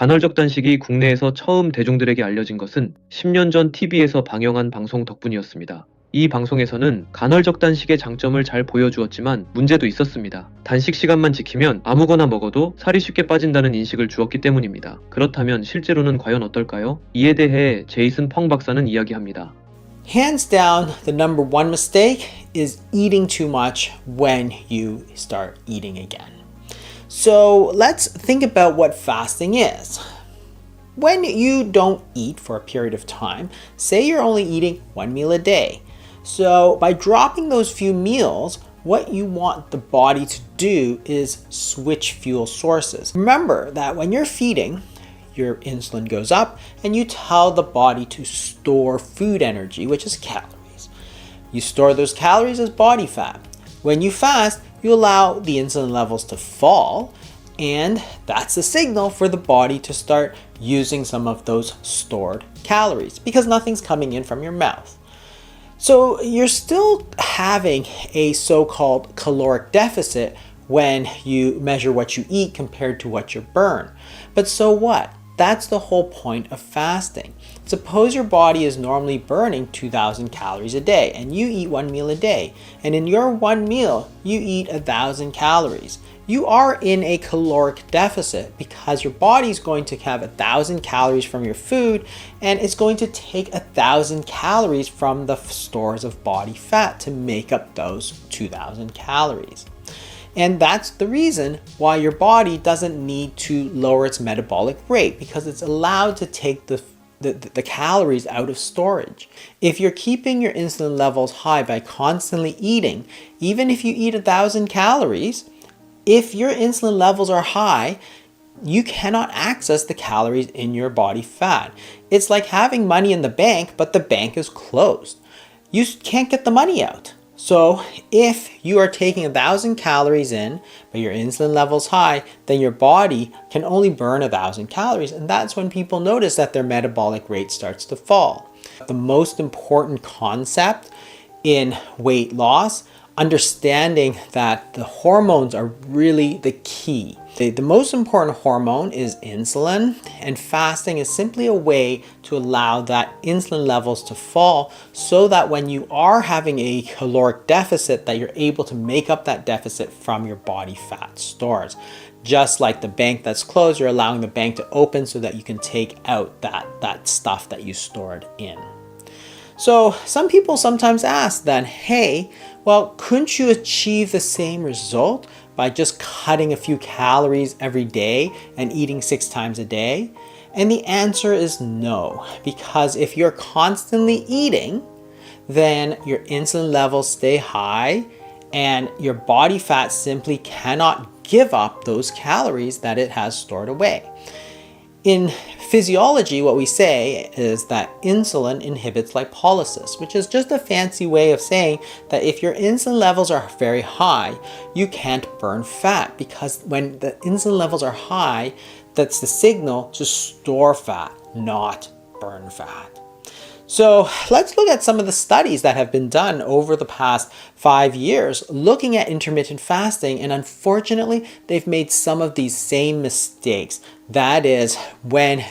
간헐적단식이 국내에서 처음 대중들에게 알려진 것은 10년 전 TV에서 방영한 방송 덕분이었습니다. 이 방송에서는 간헐적단식의 장점을 잘 보여주었지만 문제도 있었습니다. 단식 시간만 지키면 아무거나 먹어도 살이 쉽게 빠진다는 인식을 주었기 때문입니다. 그렇다면 실제로는 과연 어떨까요? 이에 대해 제이슨펑 박사는 이야기합니다. Hands down, the number one mistake is eating too much when you start eating again. So let's think about what fasting is. When you don't eat for a period of time, say you're only eating one meal a day. So by dropping those few meals, what you want the body to do is switch fuel sources. Remember that when you're feeding, your insulin goes up and you tell the body to store food energy, which is calories. You store those calories as body fat. When you fast, you allow the insulin levels to fall, and that's a signal for the body to start using some of those stored calories because nothing's coming in from your mouth. So you're still having a so-called caloric deficit when you measure what you eat compared to what you burn. But so what? That's the whole point of fasting. Suppose your body is normally burning 2,000 calories a day and you eat one meal a day. And in your one meal, you eat 1,000 calories. You are in a caloric deficit because your body is going to have 1,000 calories from your food and it's going to take 1,000 calories from the stores of body fat to make up those 2,000 calories. And that's the reason why your body doesn't need to lower its metabolic rate because it's allowed to take the calories out of storage. If you're keeping your insulin levels high by constantly eating, even if you eat 1,000 calories, if your insulin levels are high, you cannot access the calories in your body fat. It's like having money in the bank, but the bank is closed. You can't get the money out. So if you are taking 1,000 calories in, but your insulin level's high, then your body can only burn 1,000 calories. And that's when people notice that their metabolic rate starts to fall. The most important concept in weight loss, understanding that the hormones are really the key. The most important hormone is insulin, and fasting is simply a way to allow that insulin levels to fall so that when you are having a caloric deficit, that you're able to make up that deficit from your body fat stores. Just like the bank that's closed, you're allowing the bank to open so that you can take out that stuff that you stored in. So some people sometimes ask then, hey, well, couldn't you achieve the same result by just cutting a few calories every day and eating 6 times a day? And the answer is no, because if you're constantly eating, then your insulin levels stay high and your body fat simply cannot give up those calories that it has stored away. In physiology, what we say is that insulin inhibits lipolysis, which is just a fancy way of saying that if your insulin levels are very high, you can't burn fat because when the insulin levels are high, that's the signal to store fat, not burn fat. So let's look at some of the studies that have been done over the past 5 years looking at intermittent fasting, and unfortunately they've made some of these same mistakes. That is, when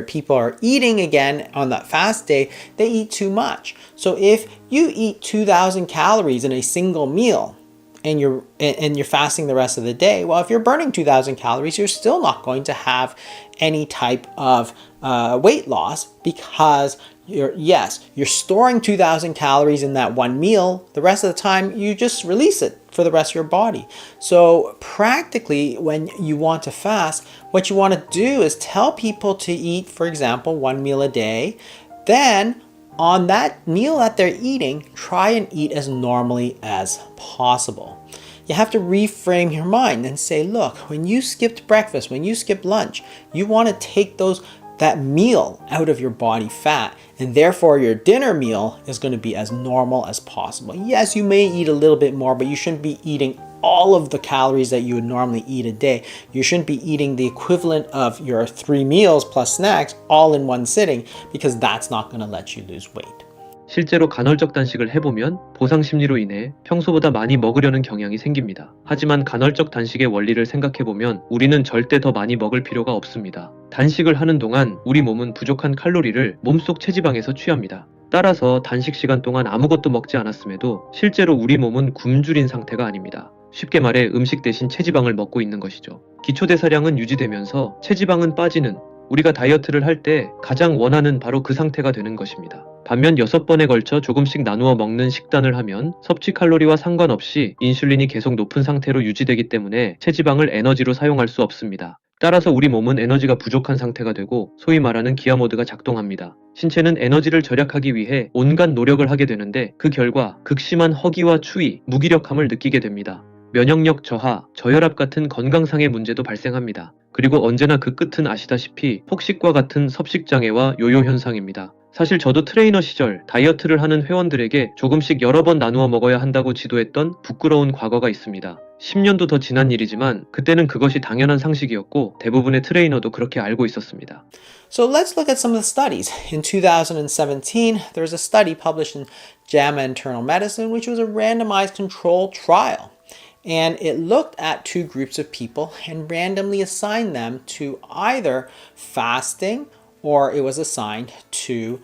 people are eating again on that fast day, they eat too much. So if you eat 2,000 calories in a single meal, and you're fasting the rest of the day, well, if you're burning 2,000 calories, you're still not going to have any type of weight loss because you're storing 2,000 calories in that one meal. The rest of the time, you just release it for the rest of your body. So practically, when you want to fast, what you want to do is tell people to eat, for example, one meal a day. Then on that meal that they're eating, try and eat as normally as possible. You have to reframe your mind and say, look, when you skipped breakfast, when you skipped lunch, you want to take that meal out of your body fat, and therefore your dinner meal is going to be as normal as possible. Yes, you may eat a little bit more, but you shouldn't be eating all of the calories that you would normally eat a day. You shouldn't be eating the equivalent of your 3 meals plus snacks all in one sitting because that's not going to let you lose weight. 실제로 간헐적 단식을 해보면 보상 심리로 인해 평소보다 많이 먹으려는 경향이 생깁니다. 하지만 간헐적 단식의 원리를 생각해보면 우리는 절대 더 많이 먹을 필요가 없습니다. 단식을 하는 동안 우리 몸은 부족한 칼로리를 몸속 체지방에서 취합니다. 따라서 단식 시간 동안 아무것도 먹지 않았음에도 실제로 우리 몸은 굶주린 상태가 아닙니다. 쉽게 말해 음식 대신 체지방을 먹고 있는 것이죠. 기초대사량은 유지되면서 체지방은 빠지는, 우리가 다이어트를 할 때 가장 원하는 바로 그 상태가 되는 것입니다. 반면 6번에 걸쳐 조금씩 나누어 먹는 식단을 하면 섭취 칼로리와 상관없이 인슐린이 계속 높은 상태로 유지되기 때문에 체지방을 에너지로 사용할 수 없습니다. 따라서 우리 몸은 에너지가 부족한 상태가 되고 소위 말하는 기아 모드가 작동합니다. 신체는 에너지를 절약하기 위해 온갖 노력을 하게 되는데 그 결과 극심한 허기와 추위, 무기력함을 느끼게 됩니다. 면역력 저하, 저혈압 같은 건강상의 문제도 발생합니다. 그리고 언제나 그 끝은 아시다시피 폭식과 같은 섭식장애와 요요 현상입니다. 사실 저도 트레이너 시절 다이어트를 하는 회원들에게 조금씩 여러 번 나누어 먹어야 한다고 지도했던 부끄러운 과거가 있습니다. 10년도 더 지난 일이지만 그때는 그것이 당연한 상식이었고 대부분의 트레이너도 그렇게 알고 있었습니다. So let's look at some of the studies. In 2017, there was a study published in JAMA Internal Medicine, which was a randomized controlled trial. And it looked at two groups of people and randomly assigned them to either fasting or it was assigned to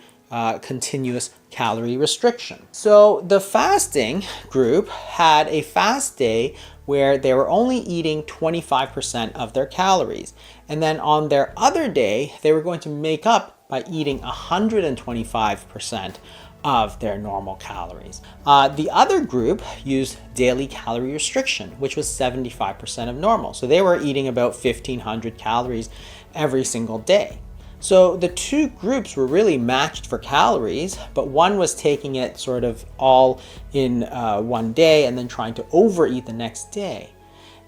continuous calorie restriction. So the fasting group had a fast day where they were only eating 25% of their calories. And then on their other day, they were going to make up by eating 125% of their normal calories. The other group used daily calorie restriction, which was 75% of normal. So they were eating about 1,500 calories every single day. So the two groups were really matched for calories, but one was taking it sort of all in one day and then trying to overeat the next day.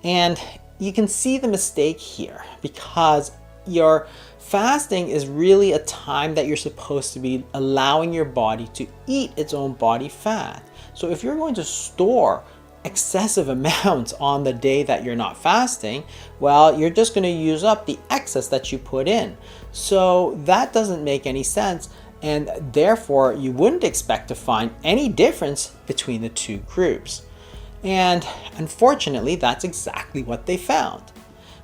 And you can see the mistake here because your fasting is really a time that you're supposed to be allowing your body to eat its own body fat. So if you're going to store excessive amounts on the day that you're not fasting, well, you're just going to use up the excess that you put in. So that doesn't make any sense, and therefore you wouldn't expect to find any difference between the two groups. And unfortunately, that's exactly what they found.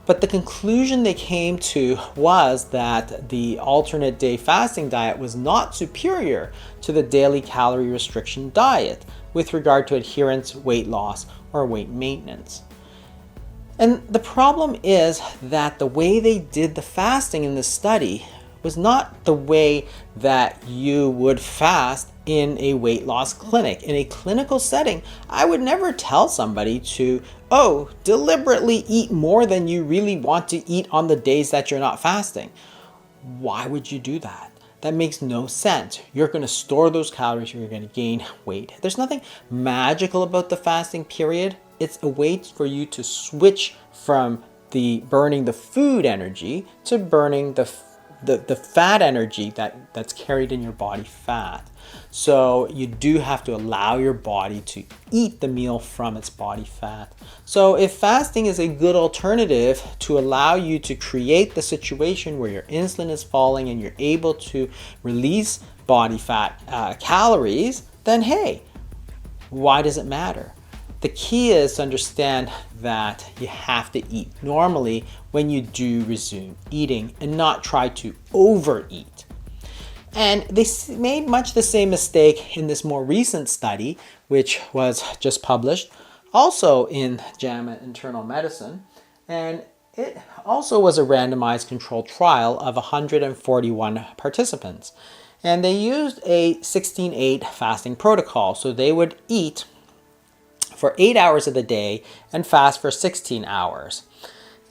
But the conclusion they came to was that the alternate day fasting diet was not superior to the daily calorie restriction diet with regard to adherence, weight loss, or weight maintenance. And the problem is that the way they did the fasting in this study was not the way that you would fast in a weight loss clinic. In a clinical setting, I would never tell somebody to, deliberately eat more than you really want to eat on the days that you're not fasting. Why would you do that? That makes no sense. You're going to store those calories, you're going to gain weight. There's nothing magical about the fasting period. It's a way for you to switch from burning the food energy to burning the fat energy that's carried in your body fat. So you do have to allow your body to eat the meal from its body fat. So if fasting is a good alternative to allow you to create the situation where your insulin is falling and you're able to release body fat calories, then hey, why does it matter? The key is to understand that you have to eat normally when you do resume eating and not try to overeat. And they made much the same mistake in this more recent study, which was just published, also in JAMA Internal Medicine. And it also was a randomized controlled trial of 141 participants. And they used a 16-8 fasting protocol. So they would eat for 8 hours of the day and fast for 16 hours.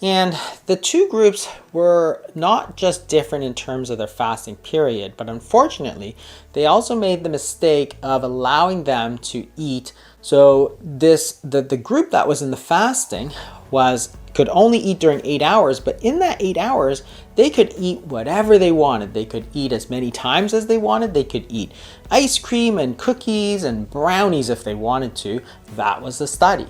And the two groups were not just different in terms of their fasting period, but unfortunately, they also made the mistake of allowing them to eat. So the group that was in the fasting could only eat during 8 hours, but in that 8 hours, they could eat whatever they wanted. They could eat as many times as they wanted. They could eat ice cream and cookies and brownies if they wanted to. That was the study.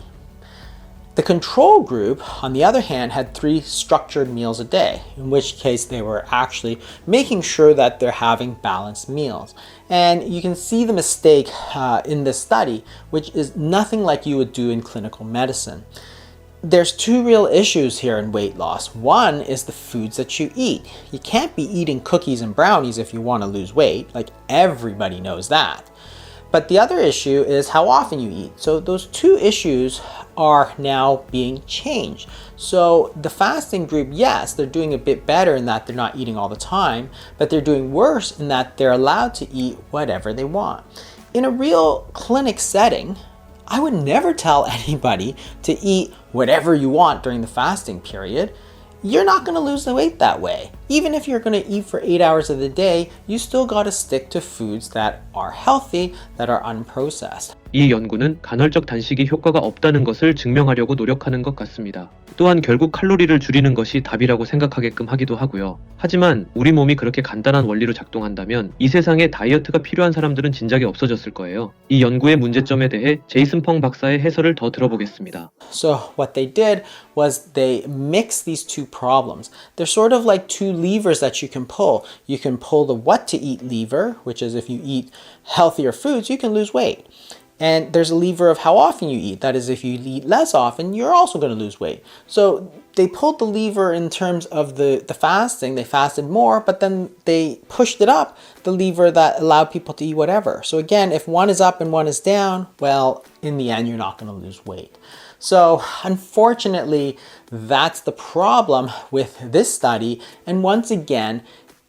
The control group, on the other hand, had 3 structured meals a day, in which case they were actually making sure that they're having balanced meals. And you can see the mistake in this study, which is nothing like you would do in clinical medicine. There's 2 real issues here in weight loss. One is the foods that you eat. You can't be eating cookies and brownies if you want to lose weight, like everybody knows that. But the other issue is how often you eat. So those 2 issues are now being changed. So the fasting group, yes, they're doing a bit better in that they're not eating all the time, but they're doing worse in that they're allowed to eat whatever they want. In a real clinic setting, I would never tell anybody to eat whatever you want during the fasting period. You're not going to lose the weight that way. Even if you're going to eat for 8 hours of the day, you still got to stick to foods that are healthy, that are unprocessed. 이 연구는 간헐적 단식이 효과가 없다는 것을 증명하려고 노력하는 것 같습니다. 또한 결국 칼로리를 줄이는 것이 답이라고 생각하게끔 하기도 하고요. 하지만 우리 몸이 그렇게 간단한 원리로 작동한다면 이 세상에 다이어트가 필요한 사람들은 진작에 없어졌을 거예요. 이 연구의 문제점에 대해 제이슨펑 박사의 해설을 더 들어보겠습니다. So what they did was they mixed these 2 problems. They're sort of like 2 levers that you can pull. You can pull the what to eat lever, which is if you eat healthier foods, you can lose weight. And there's a lever of how often you eat. That is, if you eat less often, you're also going to lose weight. So they pulled the lever in terms of the fasting. They fasted more, but then they pushed it up, the lever that allowed people to eat whatever. So again, if one is up and one is down, well, in the end, you're not going to lose weight. So unfortunately, that's the problem with this study. And once again,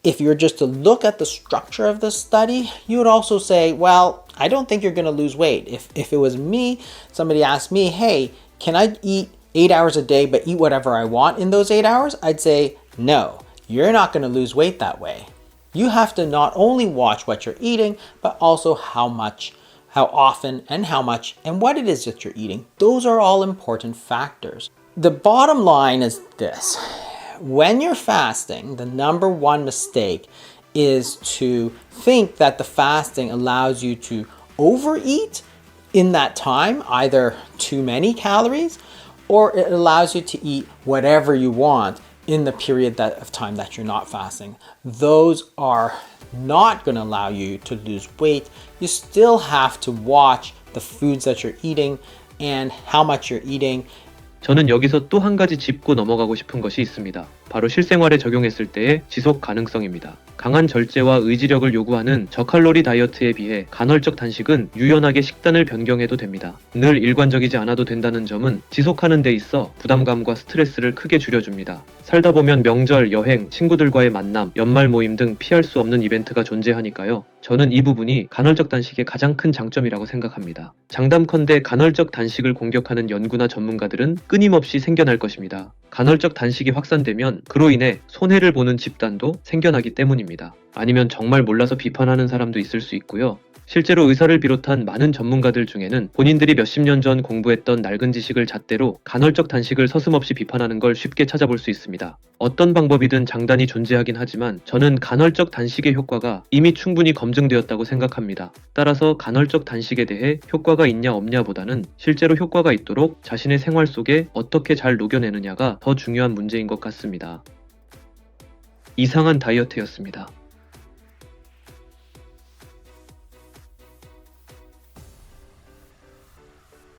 if you're just to look at the structure of the study, you would also say, well, I don't think you're going to lose weight. If it was me, somebody asked me, hey, can I eat 8 hours a day but eat whatever I want in those 8 hours? I'd say, no, you're not going to lose weight that way. You have to not only watch what you're eating, but also how much, how often, and how much, and what it is that you're eating. Those are all important factors. The bottom line is this. When you're fasting, the number 1 mistake is to think that the fasting allows you to overeat in that time, either too many calories, or it allows you to eat whatever you want in the period of time that you're not fasting. Those are not going to allow you to lose weight. You still have to watch the foods that you're eating and how much you're eating. 저는 여기서 또 한 가지 짚고 넘어가고 싶은 것이 있습니다. 바로 실생활에 적용했을 때의 지속 가능성입니다. 강한 절제와 의지력을 요구하는 저칼로리 다이어트에 비해 간헐적 단식은 유연하게 식단을 변경해도 됩니다. 늘 일관적이지 않아도 된다는 점은 지속하는 데 있어 부담감과 스트레스를 크게 줄여줍니다. 살다 보면 명절, 여행, 친구들과의 만남, 연말 모임 등 피할 수 없는 이벤트가 존재하니까요. 저는 이 부분이 간헐적 단식의 가장 큰 장점이라고 생각합니다. 장담컨대 간헐적 단식을 공격하는 연구나 전문가들은 끊임없이 생겨날 것입니다. 간헐적 단식이 확산되면 그로 인해 손해를 보는 집단도 생겨나기 때문입니다. 아니면 정말 몰라서 비판하는 사람도 있을 수 있고요. 실제로 의사를 비롯한 많은 전문가들 중에는 본인들이 몇십 년 전 공부했던 낡은 지식을 잣대로 간헐적 단식을 서슴없이 비판하는 걸 쉽게 찾아볼 수 있습니다. 어떤 방법이든 장단이 존재하긴 하지만 저는 간헐적 단식의 효과가 이미 충분히 검증되었다고 생각합니다. 따라서 간헐적 단식에 대해 효과가 있냐 없냐 보다는 실제로 효과가 있도록 자신의 생활 속에 어떻게 잘 녹여내느냐가 더 중요한 문제인 것 같습니다. 이상한 다이어트였습니다.